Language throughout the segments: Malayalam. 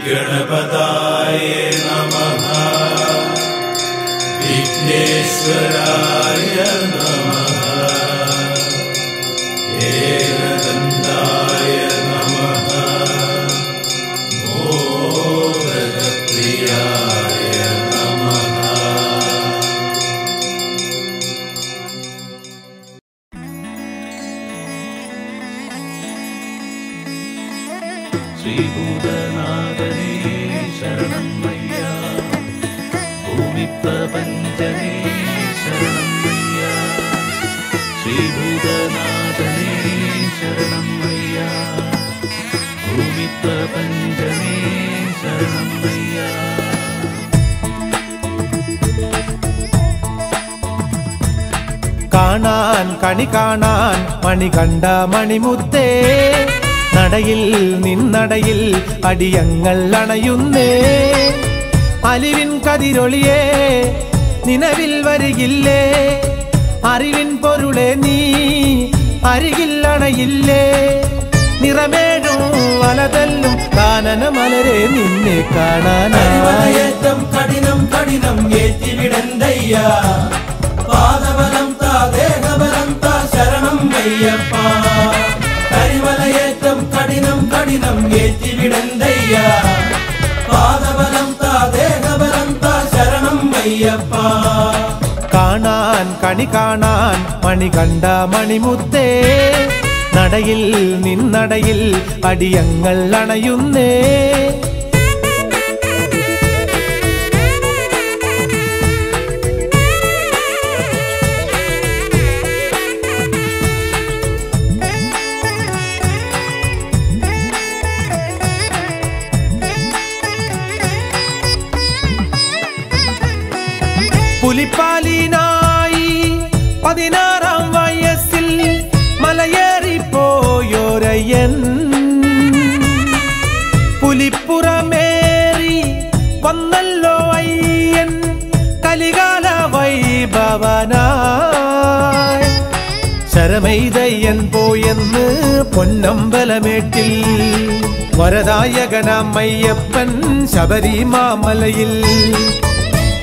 गणपताय नमः विघ्नेश्वराय नमः एकदन्ताय नमः मोदकप्रियाय नमः। श्रीभूतनाथने शरणमय्या भूमिप्रपञ्चने शरणमय्या श्रीभूतनाथने शरणमय्या भूमिप्रपञ्चने शरणमय्या। കാണാൻ കണി കാണാൻ മണികണ്ഠ മണിമുത്തേ നടയിൽ നിന്നടയിൽ അടിയങ്ങൾ അണയുന്നേ അലിവിൻ കതിരൊളിയേ നിലവിൽ വരികില്ലേ അറിവിൻ പൊരുളെ നീ അരികിൽ അണയില്ലേ നിറമേഴും വലതല്ലും കാനന മലരെ നിന്നെ കാണാനായി കഠിനം കഠിനം ഏറ്റിവിടന്തയ്യ പാദബലം താ ദേഹബലം താ ശരണം അയ്യപ്പ കരിമലയേറ്റം കഠിനം കഠിനം ഏറ്റിവിടന്തയ്യ പാദബലം താ ദേഹബലം താ ശരണം അയ്യപ്പ। കാണാൻ കണി കാണാൻ മണികണ്ഠ മണിമുത്തേ നടയിൽ നിന്നടയിൽ അടിയങ്ങൾ അണയുന്നേ പുലിപ്പാലിനായി 16-ാം വയസ്സിൽ മലയേറിപ്പോയോരയ്യൻ പുലിപ്പുറമേറി വന്നല്ലോ അയ്യൻ കലികാല വൈഭവനായി ശരമെയ്തയ്യൻ പോയെന്ന് പൊന്നമ്പലമേട്ടിൽ വരദായകനാം അയ്യപ്പൻ ശബരിമാമലയിൽ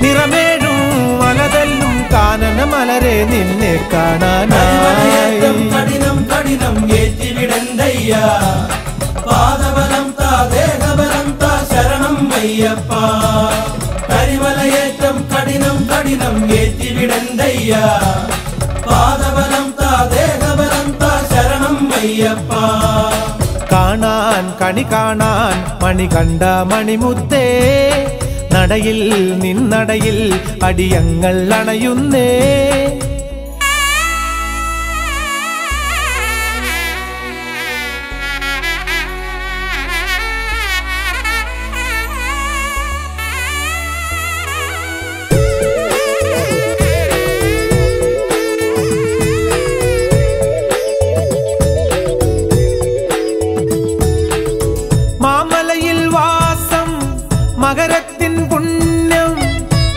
നിറമേഴും മലതല്ലും കാനന മലരെ നിന്നെ കാണാനായി കഠിനം കഠിനം ഏറ്റിവിടന്തയ്യ പാദബലം താ ദേഹബലം താ ശരണം അയ്യപ്പ കരിമലയേറ്റം കഠിനം കഠിനം ഏറ്റിവിടന്തയ്യ പാദബലം താ ദേഹബലം താ ശരണം അയ്യപ്പ। കാണാൻ കണി കാണാൻ മണികണ്ഠ മണിമുത്തേ നടയിൽ നിന്നടയിൽ അടിയങ്ങൾ അണയുന്നേ മാമലയിൽ വാസം മകരത്തിൻ പുണ്യം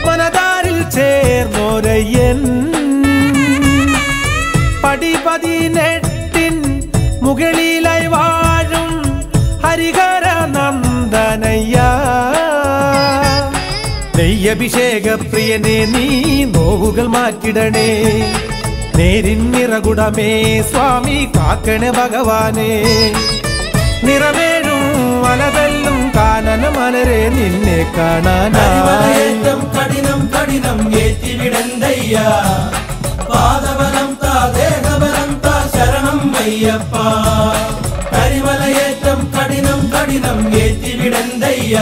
മനതാരിൽ ചേർന്നോരയ്യൻ പടി 18 മുകളിലായി വാഴും ഹരിഹര നന്ദനയ്യ നെയ്യഭിഷേക പ്രിയനെ നീ നോവുകൾ മാറ്റിടണേ നേരിന്നിറകുടമേ സ്വാമി കാക്കണേ ഭഗവാനെ നിറമേഴും വലതല്ലും കാനന മലരെ നിന്നെ കാണാനായി കഠിനം കഠിനം ഏറ്റിവിടന്തയ്യ പാദബലം താ ദേഹബലം താ ശരണം അയ്യപ്പ കരിമലയേറ്റം കഠിനം കഠിനം ഏറ്റിവിടന്തയ്യ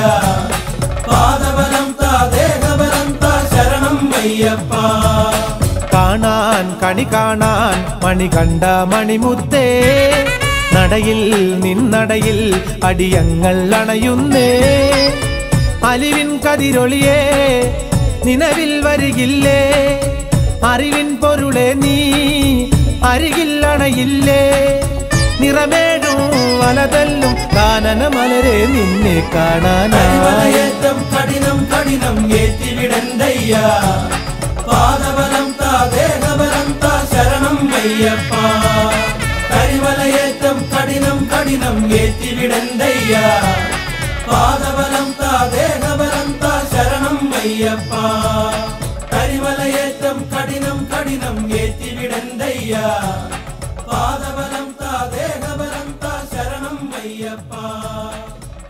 പാദബലം താ ദേഹബലം താ ശരണം അയ്യപ്പ। കാണാൻ കണി കാണാൻ മണികണ്ഠ മണിമുത്തേ നടയിൽ നിന്നടയിൽ അടിയങ്ങൾ അണയുന്നേ അലിവിൻ കതിരൊളിയേ നിലവിൽ വരികില്ലേ അറിവിൻ പൊരുളെ നീ അരികിൽ അണയില്ലേ നിറമേഴും വലതല്ലും കാനന മലരെ നിന്നെ കാണാനായി കഠിനം കഠിനം ഏറ്റിവിടന്തയ്യ പാദബലം താ ദേഹബലം താ ശരണം അയ്യപ്പ കരിമലയേറ്റം കഠിനം കഠിനം ഏറ്റിവിടന്തയ്യ അയ്യപ്പ കരിമലയേറ്റം കഠിനം കഠിനം ഏറ്റിവിടണ്ടയ്യ പാദബലം താ ദേഹബലം താ ശരണം അയ്യപ്പ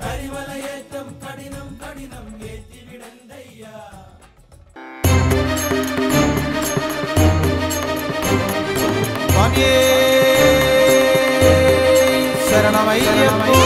കരിമലയേറ്റം കഠിനം കഠിനം ഏറ്റിവിടണ്ടയ്യ സ്വാമിയേ ശരണമയ്യപ്പോ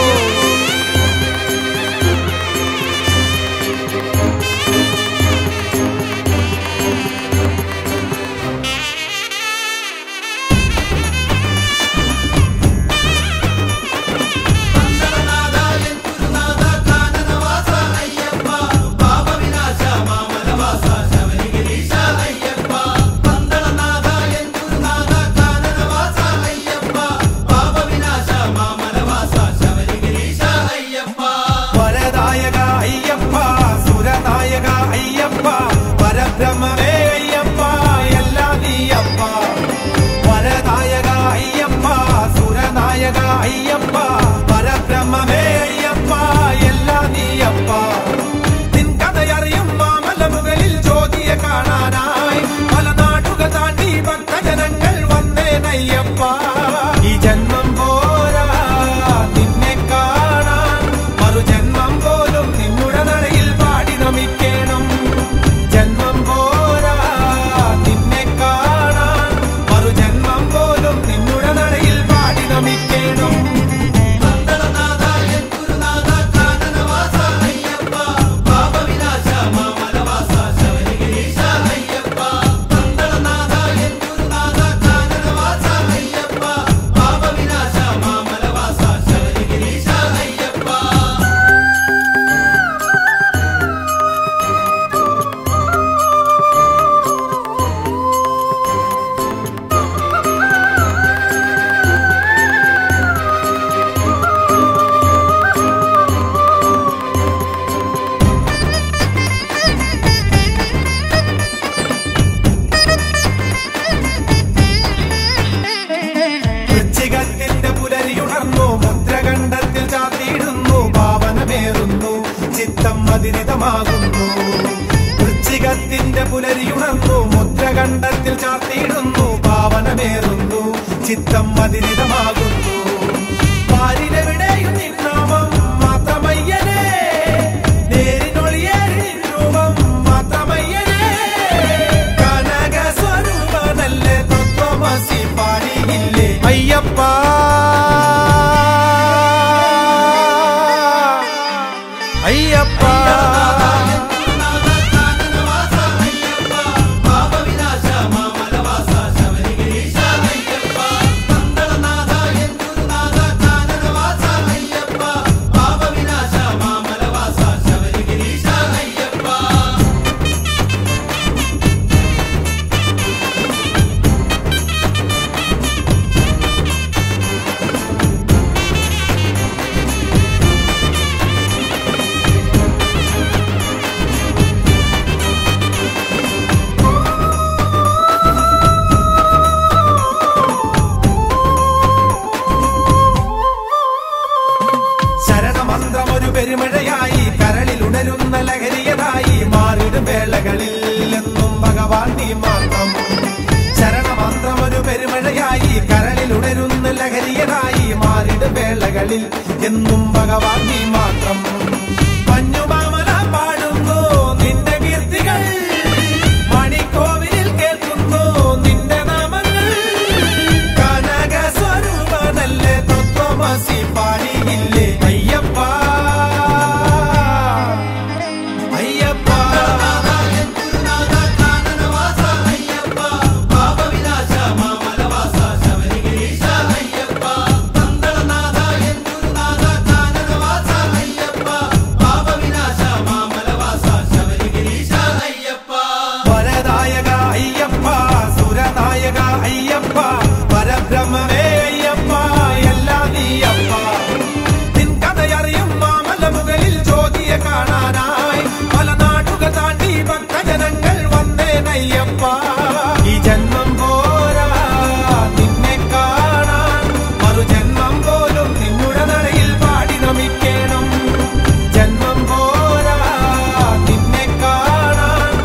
അയ്യപ്പ പരബ്രഹ്മമേ അയ്യപ്പ എല്ലാ നീയപ്പ നിൻ കഥയറിയും മാമലമുകളിൽ ജ്യോതിയെ കാണാനായി പല നാടുകൾ താണ്ടി ഭക്തജനങ്ങൾ വന്നേനയ്യപ്പ ഈ ജന്മം പോരാ നിന്നെ കാണാൻ മറുജന്മം പോലും നിന്നുടെ നടയിൽ പാടി നമിക്കണം ജന്മം പോരാ നിന്നെ കാണാൻ മറുജന്മം പോലും നിന്നുടെ നടയിൽ പാടി നമിക്കണം വൃശ്ചികത്തിന്റെ പുലരിയുണർന്നു മുദ്രകണ്ഠത്തിൽ ചാർത്തിയിടുന്നു പാവനമേറുന്നു ചിത്തം മതിരിതമാകുന്നു പാരിലെവിടെയും നിന്നാമം മാത്രമയ്യനേ നേരിനൊളിയേറി രൂപം മാത്രമയ്യനേ കനക സ്വരൂപനല്ലേ തത്വമസി പാടിയില്ലേ അയ്യപ്പ അയ്യപ്പ പെരുമഴയായി കരളിൽ ഉണരുന്ന ലഹരിയതായി മാറിടും വേളകളിൽ എന്നും ഭഗവാൻ നീ മാത്രം ശരണമന്ത്രം ഒരു പെരുമഴയായി കരളിൽ ഉണരുന്ന ലഹരിയതായി മാറിടും വേളകളിൽ എന്നും ഭഗവാൻ നീ മാത്രം മഞ്ഞുമാമല പാടുന്നു നിന്റെ കീർത്തികൾ മണിക്കോവിലിൽ കേൾക്കുന്നു നിന്റെ നാമങ്ങൾ കനക സ്വരൂപനല്ലേ തത്വമസി പാടിയില്ലേ അയ്യപ്പ അയ്യപ്പ പരബ്രഹ്മമേ അയ്യപ്പ എല്ലാ നീയപ്പ നിൻ കഥയറിയും മാമലമുകളിൽ ജ്യോതിയെ കാണാനായി പല നാടുകൾ താണ്ടി ഭക്തജനങ്ങൾ വന്നേനയ്യപ്പ ഈ ജന്മം പോരാ നിന്നെ കാണാൻ മറുജന്മം പോലും നിന്നുടെ നടയിൽ പാടി നമിക്കണം ജന്മം പോരാ നിന്നെ കാണാൻ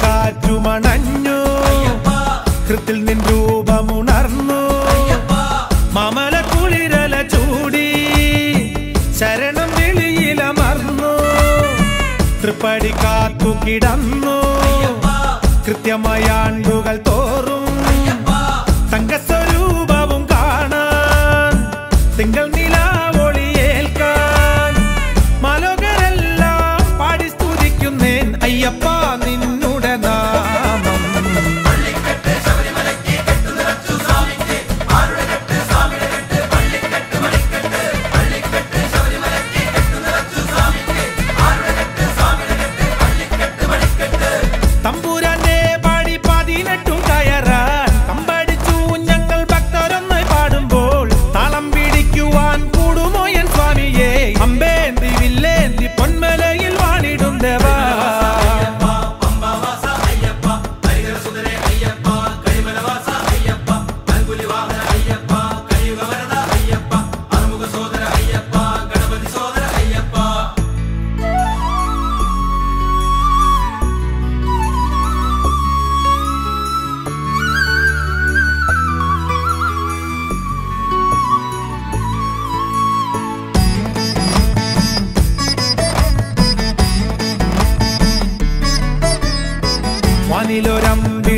കാറ്റുമണഞ്ഞു കൃത്തിൽ നിൻ രൂപമുണർന്നു മാമല കുളിരല ചൂടി ശരണം വിളിയിലമർന്നു തൃപ്പടി കാത്തു കിടന്നു കൃത്യമായാണ്ടുകൾ തോറും തങ്കസ്വരൂപവും കാണാൻ തിങ്കൾ നിലാവൊളിയേൽക്കാൻ മാലോകരെല്ലാം പാടി സ്തുതിക്കുന്നേൻ അയ്യപ്പ നിന്നുടെ നാമം തമ്പുരാന്റെ പാടി 18 കയറാൻ തമ്പടിച്ചു ഞങ്ങൾ ഭക്തരൊന്നായി പാടുമ്പോൾ താളം പിടിക്കുവാൻ കൂടുമോ എൻ സ്വാമിയെ അമ്പേന്തി വില്ലേന്തി പൊന്മലയിൽ വാണിടും ദേവാ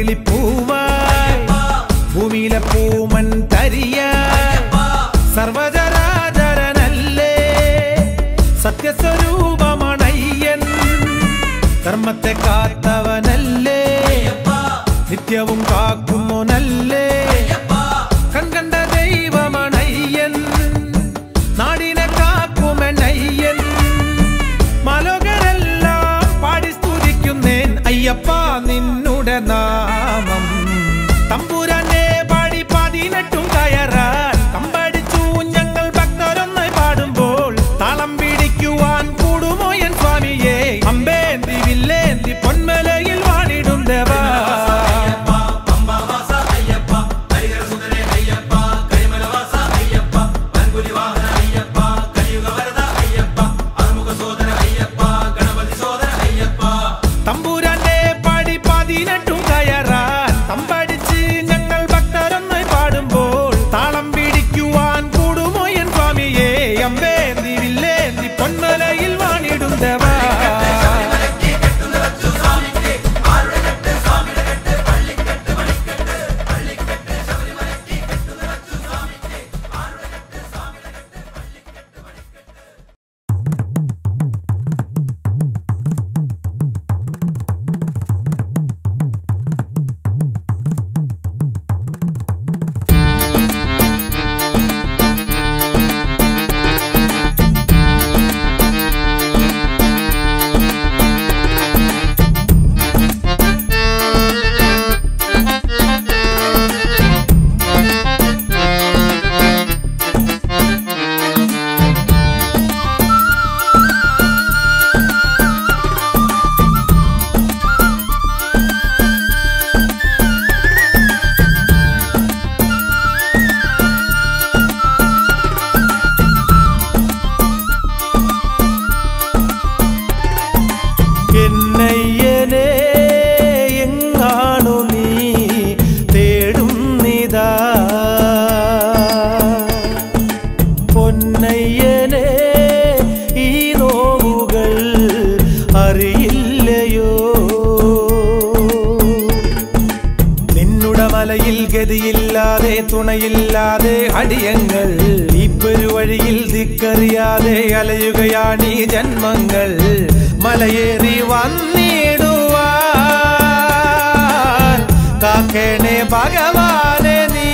വാനിലൊരമ്പിളിപ്പൂവായി ഭൂമിയിലെ പൂമൻ തരിയ സർവചരാചരനല്ലേ സത്യസ്വരൂപമണയ്യൻ ധർമ്മത്തെ കാത്തവനല്ലേ നിത്യവും കാക്കുമോനല്ലേ കൺകണ്ട ദൈവമണയ്യൻ നാടിനെ കാക്കുമെന്നയ്യൻ മാലോകരെല്ലാം പാടി സ്തുതിക്കുന്നേൻ അയ്യപ്പ നിന്നുടെ നാമം തമ്പുരാനെ പാടി 18 കയറാൻ തമ്പടിച്ചു ഞങ്ങൾ ഭക്തരൊന്നായി പാടുമ്പോൾ താളം പിടിക്കുവാൻ കൂടുമോ എൻ സ്വാമിയെ അമ്പേന്തി വില്ലേന്തി പൊന്മലയിൽ വാണിടും ദേവാ തമ്പുരാന്റെ പാടി 18 കയറാൻ തമ്പടിച്ച് ഞങ്ങൾ ഭക്തരൊന്നായി പാടുമ്പോൾ താളം പിടിക്കുവാൻ കൂടുമോ എൻ സ്വാമിയെ അമ്പേന്തി വില്ലേന്തി പൊന്മലയിൽ വാണിടും ദേവാ എന്നയ്യനെ എങ്ങാണു നീ തേടുന്നിതാ പൊന്നയ്യനെ ഈ നോവുകൾ അറിയില്ലയോ നിന്നുടെ മലയിൽ ഗതിയില്ലാതെ തുണയില്ലാതെ അടിയങ്ങൾ ഈ പെരുവഴിയിൽ ദിക്കറിയാതെ അലയുകയാണീ ജന്മങ്ങൾ മലയേറി വന്നിടുവാൻ കാക്കേണേ ഭഗവാനെ നീ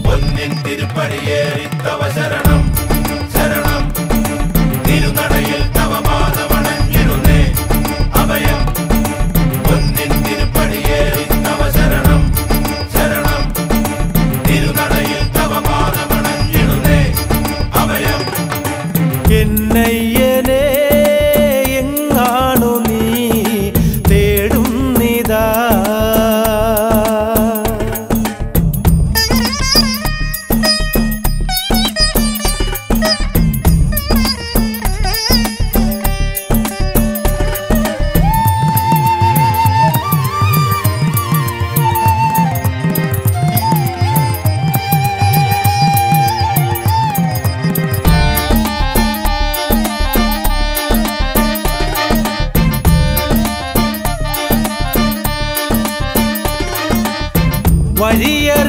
പൊന്നിൻ തിരുപ്പടിയേറി തവ ശരണം ശരണം തിരുനടയിൽ തവ പാദമണഞ്ഞിടുന്നേ അഭയം പൊന്നിൻ തിരുപ്പടിയേറി തവ ശരണം ശരണം തിരുനടയിൽ തവ പാദമണഞ്ഞിടുന്നേ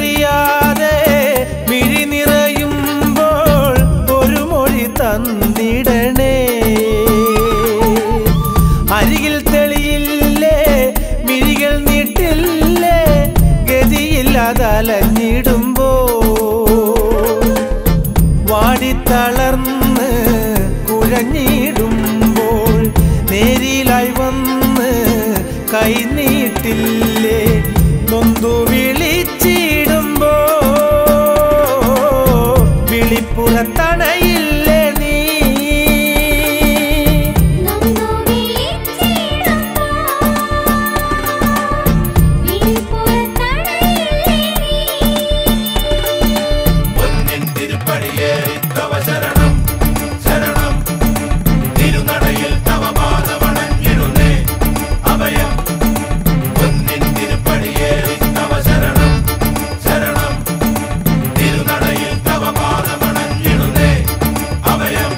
തിരിച്ചറിയാതെ മിഴി നിറയുമ്പോൾ ഒരു മൊഴി തന്നിടണേ. അരികിൽ തെളിയില്ലേ, മിഴികൾ നീട്ടില്ലേ, ഗതിയില്ലാതലഞ്ഞിടുമ്പോ വാടിത്തളർന്ന് കുഴഞ്ഞിടുമ്പോൾ നേരിലായി വന്ന് കൈനീട്ടില്ലേ. നൊന്തു വിളിച്ചിടുമ്പോ വിളിപ്പുറത്തണയില്ലേ നീ. പൊന്നിൻ തിരുപ്പടിയേറി തവ ശരണം ശരണം, തിരുനടയിൽ തവ പാദമണഞ്ഞിടുന്നേ അഭയം. പൊന്നിൻ തിരുപ്പടിയേറി തവ ശരണം ശരണം, തിരുനടയിൽ തവ പാദമണഞ്ഞിടുന്നേ അഭയം.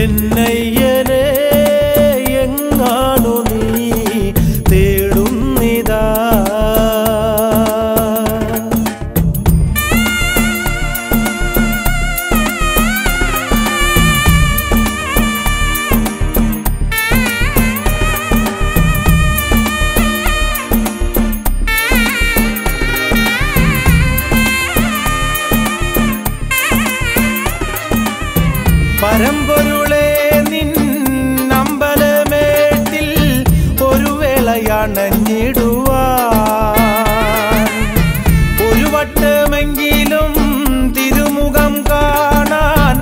എന്നയ്യനെ എങ്ങാണു നീ തേടുന്നിതാ. പരമ്പൊരുളെ നിന്നമ്പലമേട്ടിൽ ഒരു വേളയണഞ്ഞിടുവാൻ ഒരു വട്ടമെങ്കിലും തിരുമുഖം കാണാൻ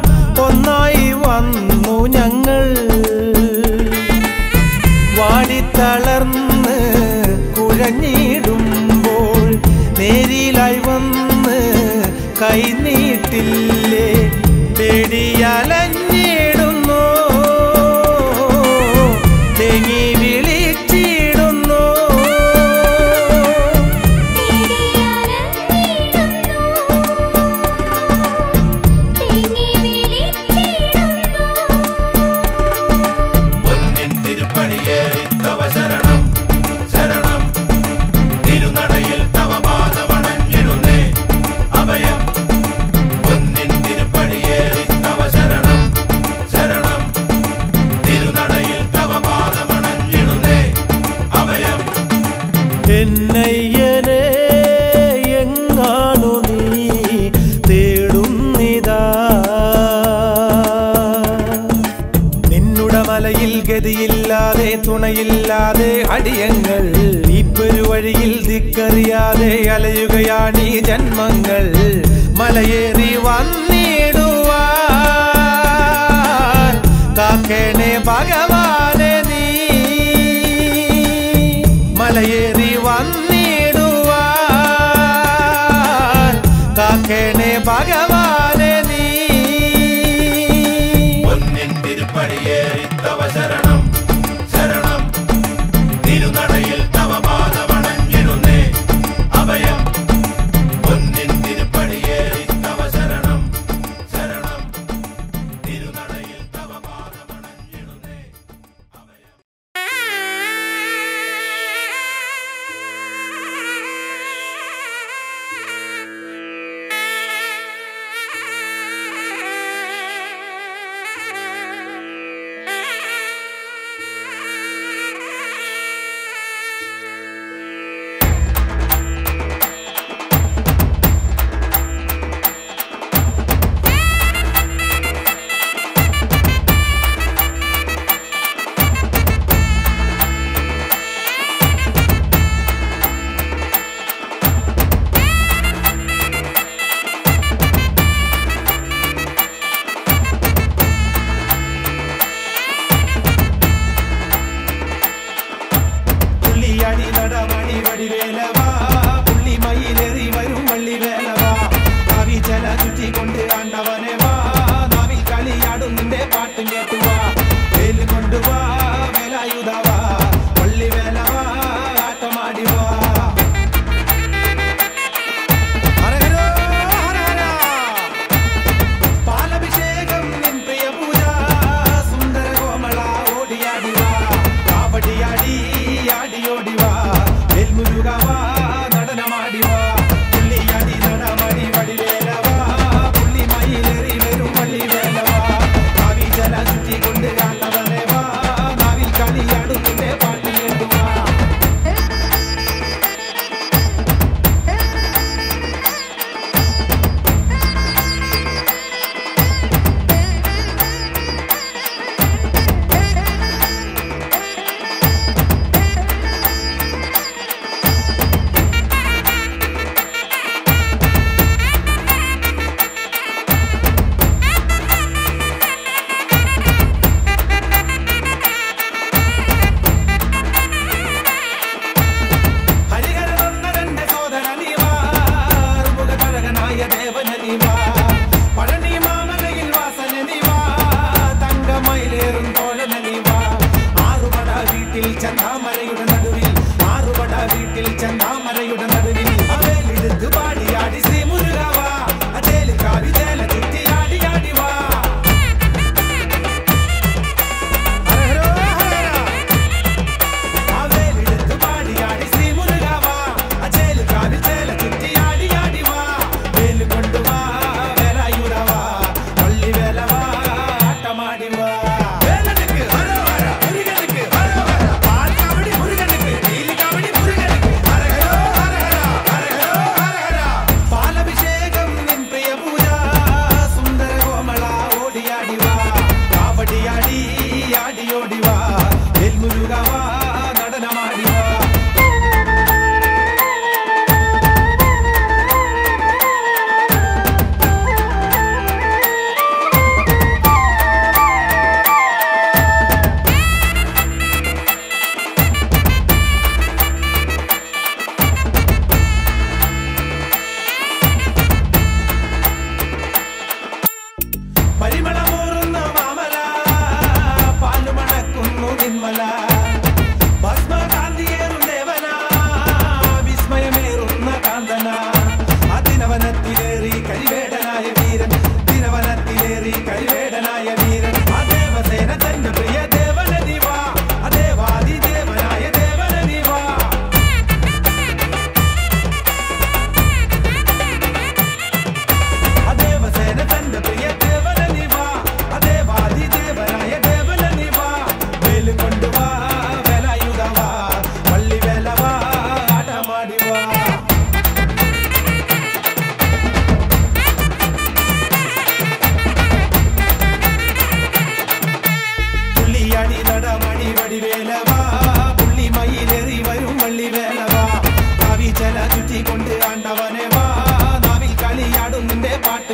ഒന്നായി വന്നു ഞങ്ങൾ. വാടിത്തളർന്ന് കുഴഞ്ഞിടുമ്പോൾ നേരിലായി വന്ന് കൈനീട്ടില്ലേ. തേടിയലഞ്ഞിടുന്നു, തേങ്ങി വിളിച്ചിടുന്നു. പൊന്നിൻ തിരുപ്പടിയേറി തവ ശരണം ശരണം, തിരുനടയിൽ തവ പാദമണഞ്ഞിടുന്നേ അഭയം. പൊന്നിൻ തിരുപ്പടിയേറി തവ ശരണം ശരണം, തിരുനടയിൽ തവ പാദമണഞ്ഞിടുന്നേ അഭയം. എന്നയ്യനെ എങ്ങാണു നീ തേടുന്നിതാ. നിന്നുടെ മലയിൽ ഗതിയില്ലാതെ തുണയില്ലാതെ അടിയങ്ങൾ ഈ പെരുവഴിയിൽ ദിക്കറിയാതെ അലയുകയാണീ ജന്മങ്ങൾ. മലയേറി വന്നിടുവാൻ കാക്കേണേ ഭഗവാനെ നീ. മലയേറി വന്നിടുവാൻ കാക്കേണേ ഭഗവാനെ നീ. പൊന്നിൻ തിരുപ്പടിയേറി തവ ശരണം ശരണം, തിരുനടയിൽ തവ പാദമണഞ്ഞിടുന്നേ അഭയം. പൊന്നിൻ തിരുപ്പടിയേറി തവ ശരണം ശരണം, തിരുനടയിൽ തവ പാദമണഞ്ഞിടുന്നേ അഭയം.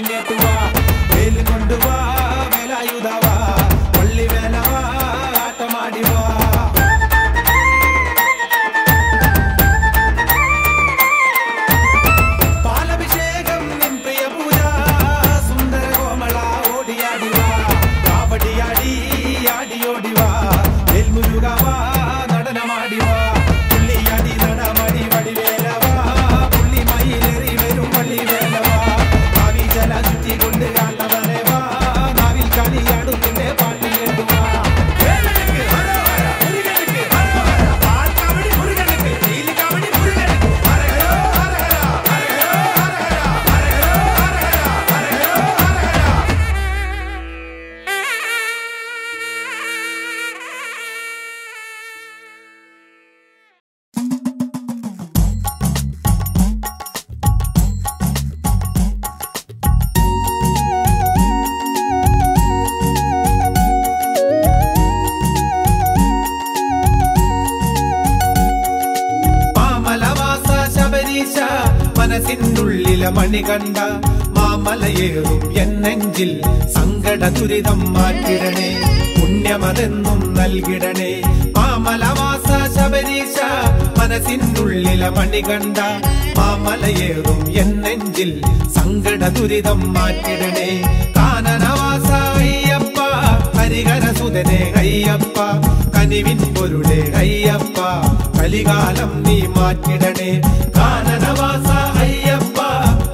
പാട്ടും കേട്ടുവാ വേല് കൊണ്ടുവാ വേലായുധവാ പള്ളി വേലവാ ആട്ടമാടിവാ പാലഭിഷേകം നിൻ പ്രിയ പൂജ സുന്ദര കോമള ഓടിയാടിവാ കാവടിയാടി ആടിയോടിവാ വേൽമുരുകവാ നടനമാടിവാ പുള്ളിയാടി നടമാടി വടിവേലവാ പുള്ളി മയിലേറി വരും പള്ളി വേലവാ ഭാവി ജല ചുറ്റി കൊണ്ട് കാത്തവരവാ നാവിൽ കളിയാടുത്തിന്റെ പാട്ട് കേട്ടുവാ മനസ്സിനുള്ളിലെ മണി കണ്ട മാമലയേറും എന്നെഞ്ചിൽ സങ്കട ദുരിതം മാറ്റിടണേ പുണ്യമതെന്നും നൽകിടണേ മാമലവാസ ശബരീശ മനസ്സിനുള്ളിലെ മണി കണ്ട മാമലയേറും എന്നെഞ്ചിൽ സങ്കട ദുരിതം മാറ്റിടണേ കാനനവാസ അയ്യപ്പ ഹരിഹര സുതനെ അയ്യപ്പ കനിവിൻ പൊരുളെ അയ്യപ്പ കലികാലം നീ മാറ്റിടണേ കാനനവാസ അയ്യപ്പ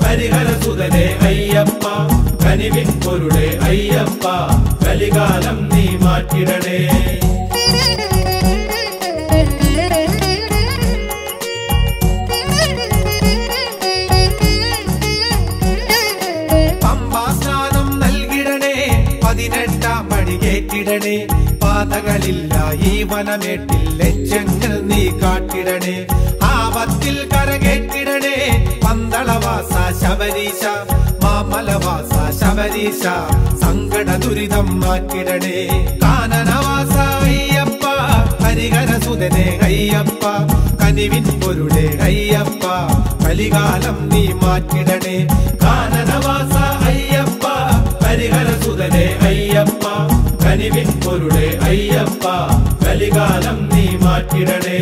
ഹരിഹര സുതനെ അയ്യപ്പ കനിവിൻ പൊരുളെ അയ്യപ്പ കലികാലം നീ മാറ്റിടണേ പമ്പാസ്നാനം നൽകിടണേ 18-ാം പടി കേട്ടിടണേ പാതകളില്ല ഈ വനമേട്ടിൽ ലക്ഷ്യങ്ങൾ നീ കാട്ടിടണേ ആപത്തിൽ കരകേറ്റിടണേ പന്തളവാസ ശബരീശ മാമലവാസ ശബരീശ സങ്കട ദുരിതം മാറ്റിടണേ കാനനവാസ അയ്യപ്പ ഹരിഹര സുതനെ അയ്യപ്പ കനിവിൻ പൊരുളെ അയ്യപ്പ കലികാലം നീ മാറ്റിടണേ കാനനവാസ അയ്യപ്പ ഹരിഹര സുതനെ അയ്യപ്പ കനിവിൻ പൊരുളെ അയ്യപ്പ കലികാലം നീ മാറ്റിടണേ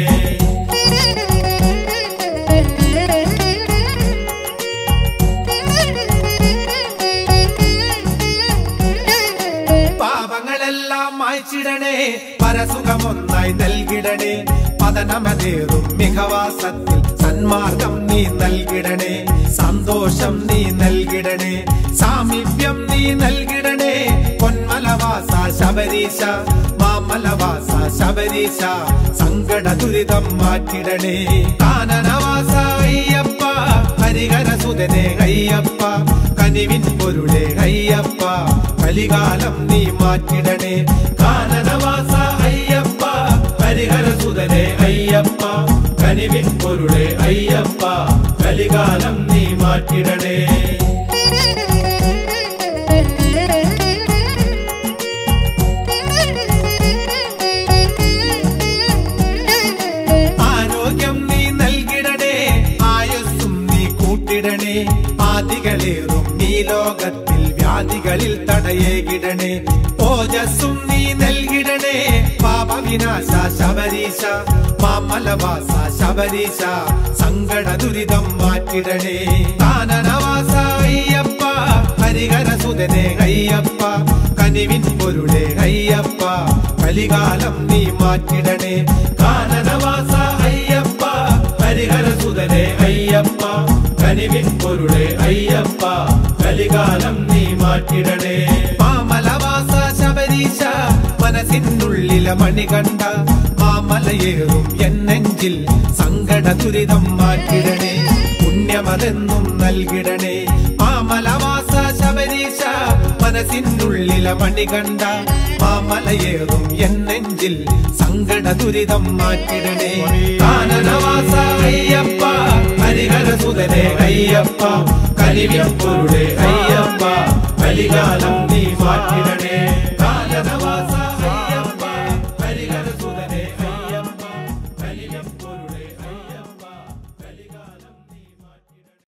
പാപങ്ങളെല്ലാം മായ്ച്ചിടണേ പരസുഖമൊന്നായി നൽകിടണേ പതനമതേറും മികവാസത്തിൽ സന്മാർഗം നീ നൽകിടണേ സന്തോഷം നീ നൽകിടണേ സാമീപ്യം നീ നൽകിടണേ പൊന്മലവാസ ശബരീശ മാമലവാസ ശബരീശ സങ്കട ദുരിതം മാറ്റിടണേ കാനനവാസ അയ്യപ്പ ഹരിഹര സുതനെ അയ്യപ്പ കനിവിൻ പൊരുളെ അയ്യപ്പ കലികാലം നീ മാറ്റിടണേ കാനനവാസ അയ്യപ്പ ഹരിഹര സുതനെ അയ്യപ്പ കനിവിൻ പൊരുളെ അയ്യപ്പ കലികാലം നീ മാറ്റിടണേ ആരോഗ്യം നീ നൽകിടണേ ആയുസ്സും നീ കൂട്ടിടണേ ആദികളേറും നീ ലോകത്തിൽ വ്യാധികളിൽ തടയേകിടണേ ഓജസ്സും നീ നൽകിടണേ പാപവിനാശ ശബരീശ മാമലവാസ ശബരീശ സങ്കട ദുരിതം മാറ്റിടണേ കാനനവാസ അയ്യപ്പ ഹരിഹര സുതനെ അയ്യപ്പ കനിവിൻ പൊരുളെ അയ്യപ്പ കലികാലം നീ മാറ്റിടണേ കാനനവാസ അയ്യപ്പ ഹരിഹര സുതനെ അയ്യപ്പ കനിവിൻ പൊരുളെ അയ്യപ്പ കലികാലം നീ മാറ്റിടണേ മാമലവാസ ശബരീശ മനസ്സിനുള്ളിലെ മണി കണ്ട മാമലയേറും എന്നെഞ്ചിൽ സങ്കട ദുരിതം മാറ്റിടണേ പുണ്യമതെന്നും നൽകിടണേ മാമലവാസ ശബരീശ മനസ്സിനുള്ളിലെ മണി കണ്ട മാമലയേറും എന്നെഞ്ചിൽ സങ്കട ദുരിതം മാറ്റിടണേ കാനനവാസ അയ്യപ്പ ഹരിഹര സുതനെ അയ്യപ്പ കനിവിൻ പൊരുളെ അയ്യപ്പ കലികാലം നീ മാറ്റിടണേ കാനനവാസ അയ്യപ്പ ഹരിഹര സുതനെ അയ്യപ്പ കനിവിൻ പൊരുളെ അയ്യപ്പ കലികാലം നീ മാറ്റിടണേ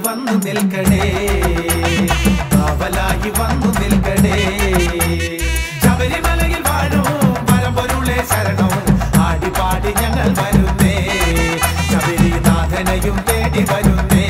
വന്നു നിൽക്കണേ, കാവലായി വന്നു നിൽക്കണേ. ശബരിമലയിൽ വാഴും പരമ്പൊരുളെ ശരണം, ആടിപ്പാടി ഞങ്ങൾ വരുന്നേ, ശബരിനാഥനെയും തേടി വരുന്നേ.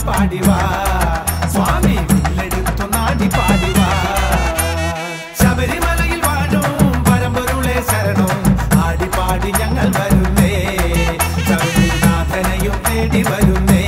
പാടിവാ സ്വാമി, വില്ലെടുത്തു നാടി പാടിവാ. ശബരിമലയിൽ വാഴും പരമ്പൊരുളെ ശരണം, ആടിപ്പാടി ഞങ്ങൾ വരുന്നേ, ശബരിനാഥനെയും തേടി വരുന്നേ.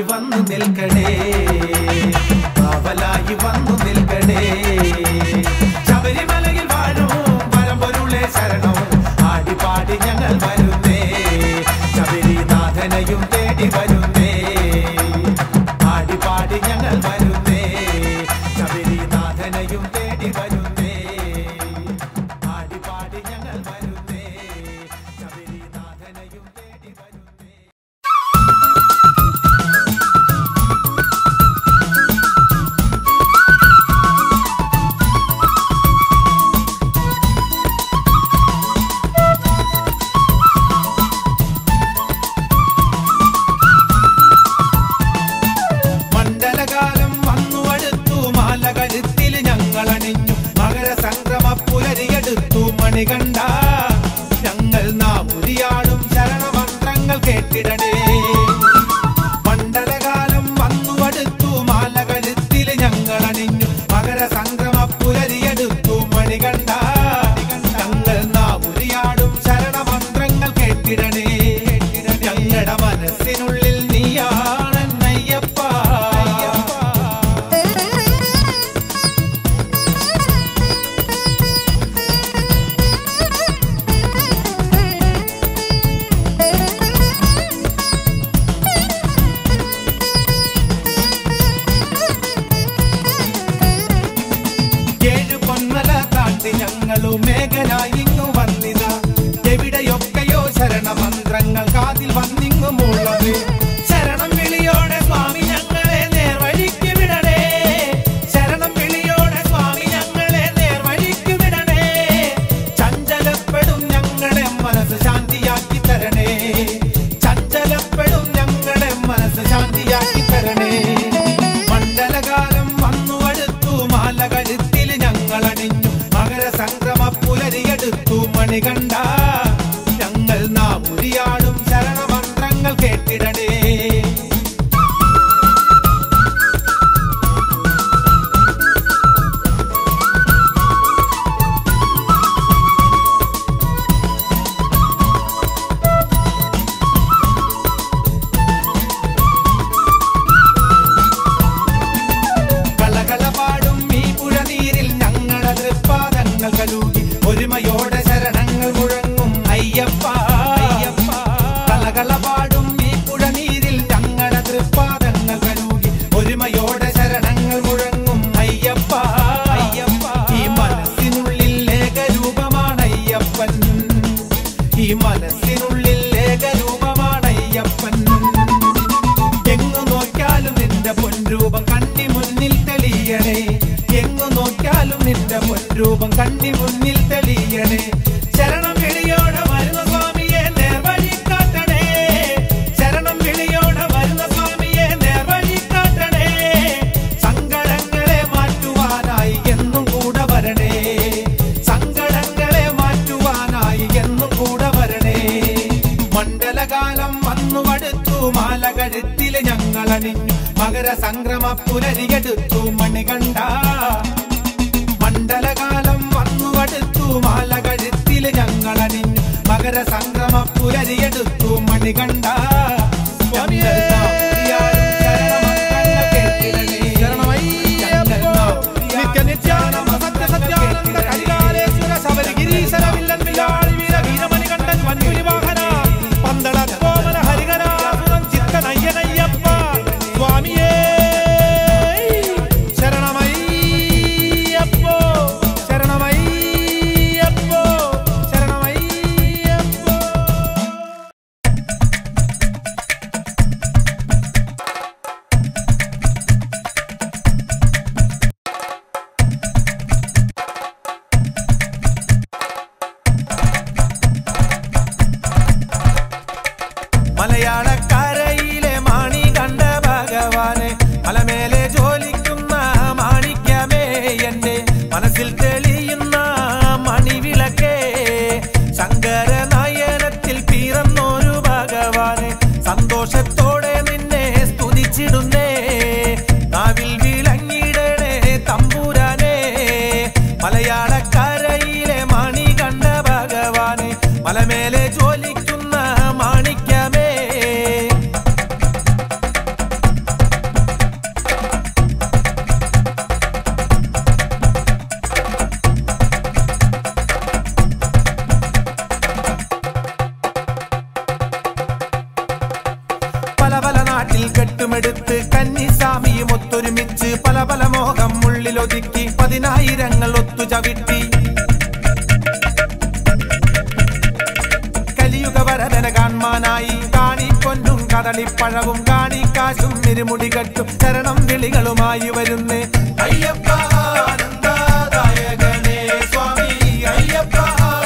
വന്നു നിൽക്കണേ, കാവലായി വന്നു നിൽക്കണേ. ശബരിമലയിൽ വാഴും പരമ്പൊരുളെ ശരണം, ആടിപ്പാടി ഞങ്ങൾ വരുന്നേ, ശബരിനാഥനെയും തേടി വരുന്നേ, ആടിപ്പാടി ഞങ്ങൾ വരുന്നേ, ശബരിനാഥനെയും തേടി വരുന്നേ, ആടിപ്പാടി ഞങ്ങൾ വരുന്നേ, ശബരിനാഥനെയും തേടി വരുന്നേ. കണ്ട ഞങ്ങൾ നാമുരിയാടും ശരണമന്ത്രങ്ങൾ കേട്ടിടണേ. മണ്ഡലകാലം വന്നു അടുത്തു, മാല കഴുത്തിൽ ഞങ്ങൾ അണിഞ്ഞു, മകര സംക്രമ പുലരിയെടുത്തു മണികണ്ട. ഞങ്ങൾ നാമുരിയാടും ശരണമന്ത്രങ്ങൾ കേട്ടിടണേ. ഞങ്ങളുടെ മനസ്സിനുള്ളിൽ നീയാണെന്നയ്യപ്പ. ഞങ്ങളും മേഘനായിങ്ങു വന്നിത, എവിടെയൊക്കെയോ ശരണമന്ത്രങ്ങൾ കാതിൽ വന്നിങ്ങു മൂളത്. ശരണം വിളിയോടെ സ്വാമി ഞങ്ങളെ നേർവഴിക്ക് വിടണേ, ശരണം വിളിയോടെ സ്വാമി ഞങ്ങളെ നേർവഴിക്ക് വിടണേ. ചഞ്ചലപ്പെടും ഞങ്ങളെ മനസ്സ് ശാന്തിയാക്കി തരണേ, ചഞ്ചലപ്പെടും ഞങ്ങളെ മനസ്സ് ശാന്തിയാക്കി തരണേ. മണ്ഡലകാലം വന്നു അടുത്തു, മാല കഴുത്തിൽ ഞങ്ങൾ അണിഞ്ഞു, മകര സംക്രമ പുലരിയെടുത്തു മണികണ്ട. ഞങ്ങൾ നാമുരിയാടും ശരണമന്ത്രങ്ങൾ കേട്ടിടണേ. മണ്ഡലകാലം വന്നുവടുത്തു മാല കഴുത്തില് ഞങ്ങളണിഞ്ഞു മകര സംക്രമ പുലരിയെടുത്തു മണികണ്ഠ മണ്ഡലകാലം വന്നുവടുത്തു മാല കഴുത്തില് ഞങ്ങളണിഞ്ഞു മകര സംക്രമ പുലരിയെടുത്തു മണികണ്ഠ മലയാളക്കരയിലെ മാണി കണ്ട ഭഗവാനെ മലമേലെ ജോലിക്കുന്ന മാണിക്യമേ എന്റെ മനസ്സിൽ തെളിയുന്ന മണിവിളക്കേ ശങ്കര നയനത്തിൽ പിറന്നൊരു ഭഗവാനെ സന്തോഷത്തോടെ നിന്നെ സ്തുതിച്ചിടുന്നേ നാവിൽ വിളങ്ങിടണേ തമ്പുരാനെ മലയാളക്കരയിലെ മാണി കണ്ട ഭഗവാനെ മലമേലെ ജോലിക്കുന്ന മാണിക്യമേ പല പല നാട്ടിൽ കെട്ടുമെടുത്ത് കന്നിസ്വാമിയും ഒത്തൊരുമിച്ച് പല പല മോഹം ഉള്ളിലൊതുക്കി 10,000 ഒത്തു ചവിട്ടി കലിയുഗവരതന കാൺമാനായി കാണിപ്പൊന്നും കദളിപ്പഴവും കാണിക്കാശും ഇരുമുടി കെട്ടും ശരണം വിളികളുമായി വരുന്നേ അയ്യപ്പ ആനന്ദദായകനേ സ്വാമി അയ്യപ്പ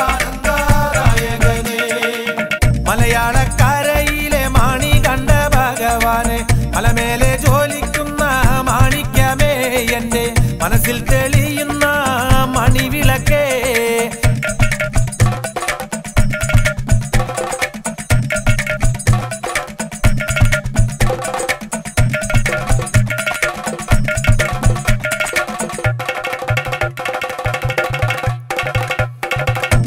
ആനന്ദദായകനേ മലയാളക്കരയിലെ മാണി കണ്ട ഭഗവാനെ മലമേലെ ജോലിക്കുന്ന മാണിക്യമേ എന്റെ മനസ്സിൽ തെളിയുന്ന മണിവിളക്കേ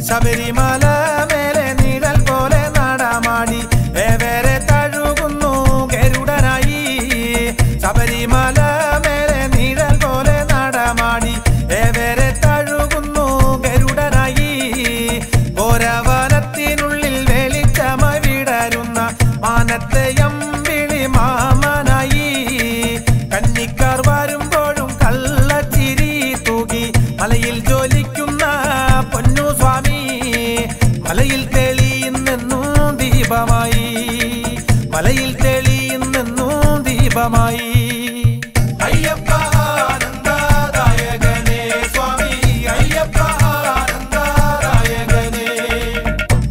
ശബരിമല മേലെ നിഴൽ പോലെ നടമാടി ഏവരെ തഴുകുന്നു ഗരുഡനായി ശബരിമല മേലെ നിഴൽ പോലെ നടമാടി ഏവരെ തഴുകുന്നു ഗരുഡനായി ഘോരവനത്തിനുള്ളിൽ വെളിച്ചമായി വിടരുന്ന മാനത്തെ അമ്പിളി മാമനായി കന്നിക്കാർ വരുമ്പോഴും കള്ളച്ചിരി തൂകി മലയിൽ ജോലിക്കുന്ന പൊന്നു സ്വാമി മലയിൽ തെളിയുന്നെന്നും ദീപമായി മലയിൽ തെളിയുന്നെന്നും ദീപമായി അയ്യപ്പ ആനന്ദദായകനേ സ്വാമി അയ്യപ്പ ആനന്ദദായകനേ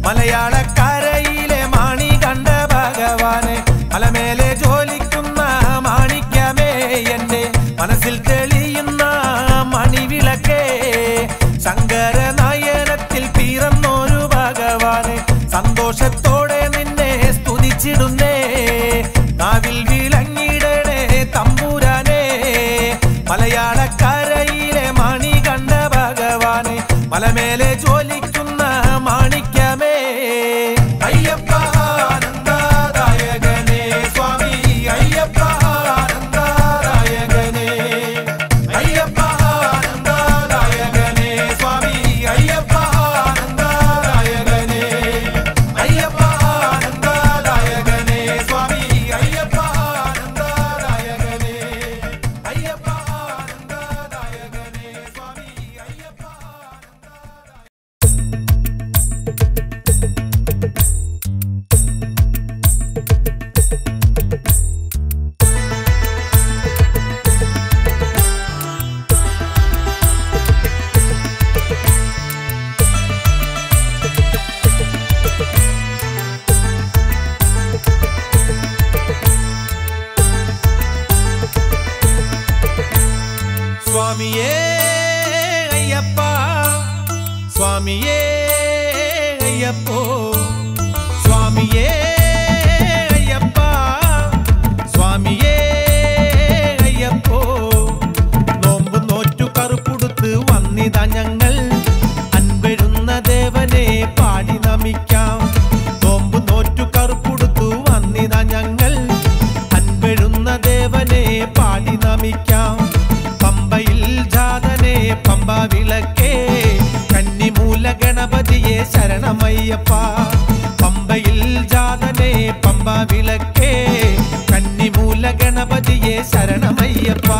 മലയാളക്കരയിലെ മാണി കണ്ട ഭഗവാനെ മലമേലെ ജോലിക്കുന്ന മാണിക്യമേ എന്റെ മനസ്സിൽ തെളിയുന്ന മണിവിളക്കേ ശങ്കര നയനത്തിൽ പിറന്നൊരു ഭഗവാനെ സന്തോഷത്തോടെ നിന്നെ സ്തുതിച്ചിടുന്നേ നാവിൽ വിളങ്ങിടണേ തമ്പുരാനെ മലയാളക്കരയിലെ മാണി കണ്ട ഭഗവാനെ മലമേലെ ജോലിക്കുന്ന മാണിക്യമേ അയ്യപ്പ ആനന്ദദായകനേ സ്വാമി അയ്യപ്പ ആനന്ദദായകനേ അയ്യപ്പ ആനന്ദദായകനേ സ്വാമി അയ്യപ്പ ആനന്ദദായകനേ അയ്യപ്പ ആനന്ദദായകനേ സ്വാമി അയ്യപ്പ ആനന്ദദായകനേ അയ്യപ്പ ആനന്ദദായകനേ സ്വാമി അയ്യപ്പ സ്വാമിയേ അയ്യപ്പ സ്വാമിയേ അയ്യപ്പോ സ്വാമിയേ ശരണമയ്യപ്പ പമ്പയിൽ ജാതനെ പമ്പ വിളക്കേ കന്നിമൂല ഗണപതിയെ ശരണമയ്യപ്പ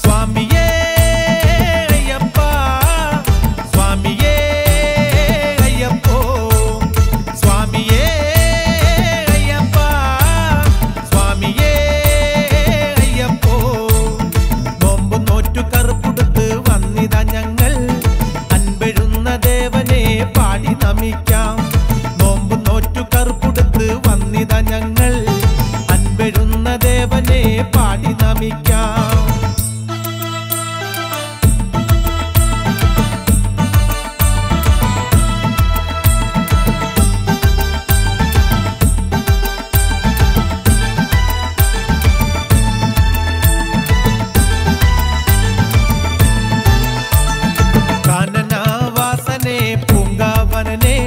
സ്വാമിയേ അയ്യപ്പ സ്വാമിയേ അയ്യപ്പോ സ്വാമിയേ അയ്യപ്പ സ്വാമിയേ അയ്യപ്പോ നോമ്പ് നോറ്റു കറുപ്പുടുത്ത് വന്നിതാ ഞങ്ങൾ അൻപെഴുന്ന ദേവനെ പാടി നമിക്കാം നോമ്പ് നോറ്റു കറുപ്പുടുത്ത് വന്നിതാ ഞങ്ങൾ അൻപെഴുന്ന ദേവനെ പാടി നമിക്കാം കാനനവാസനെ പൂങ്കാവനനെ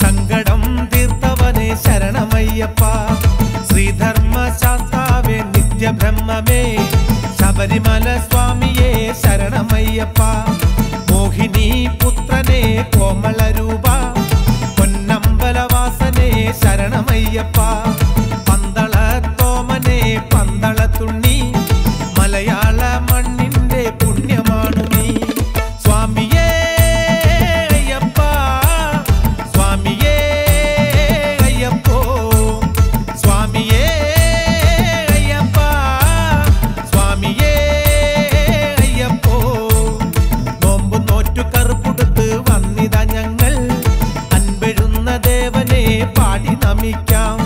സങ്കടം തീർത്തവനെ ശരണമയ്യപ്പ ശ്രീധർമ്മശാസ്താവേ നിത്യബ്രഹ്മമേ ശബരിമല സ്വാമിയെ ശരണമയ്യപ്പ മോഹിനി പുത്രനെ കോമളരൂപ പൊന്നമ്പലവാസനെ ശരണമയ്യപ്പ പന്തളത്തോമനെ പന്തളത്തുണ്ണി മലയാള മണ്ണിന്റെ പുണ്യമാണു നീ സ്വാമിയേ അയ്യപ്പ സ്വാമിയേ അയ്യപ്പോ സ്വാമിയേ അയ്യപ്പ സ്വാമിയേ അയ്യപ്പോ നോമ്പ് നോറ്റു കറുപ്പുടുത്ത് വന്നിതാ ഞങ്ങൾ അൻപെഴുന്ന ദേവനെ പാടി നമിക്കാം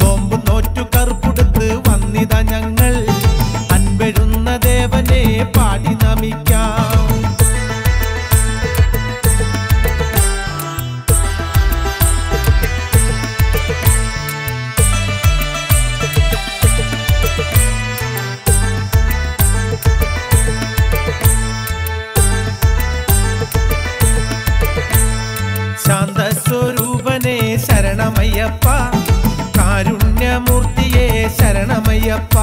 നോമ്പ് നോറ്റു കറുപ്പുടുത്ത് വന്നിതാ ഞങ്ങൾ അൻപെഴുന്ന ദേവനെ പാടി നമിക്കാം ശാന്തസ്വരൂപനെ ശരണമയ്യപ്പ കാരുണ്യമൂർത്തിയെ ശരണമയ്യപ്പ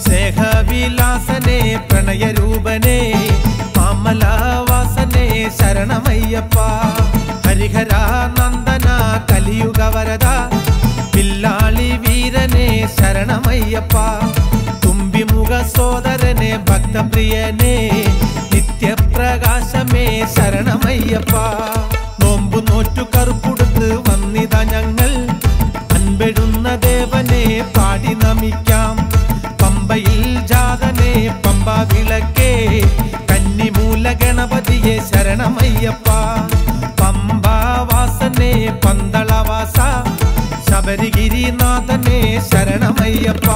സ്നേഹവിലാസനെ പ്രണയരൂപനെ മാമലവാസനെ ശരണമയ്യപ്പ ഹരിഹരാനന്ദന കലിയുഗവരദ പില്ലാളി വീരനെ ശരണമയ്യപ്പ തുമ്പിമുഖ സോദരനെ ഭക്തപ്രിയനെ നിത്യപ്രകാശമേ ശരണമയ്യപ്പ നോമ്പു നോറ്റു കറുപ്പുടുത്ത് വന്നിതാ ഞങ്ങൾ അൻപെഴുന്ന ദേവനെ പാടി നമിക്കാം പമ്പയിൽ ജാതനെ പമ്പ വിളക്കേ കന്നിമൂല ഗണപതിയെ ശരണമയ്യപ്പ പമ്പാവാസനെ പന്തളവാസ ശബരിഗിരിനാഥനെ ശരണമയ്യപ്പ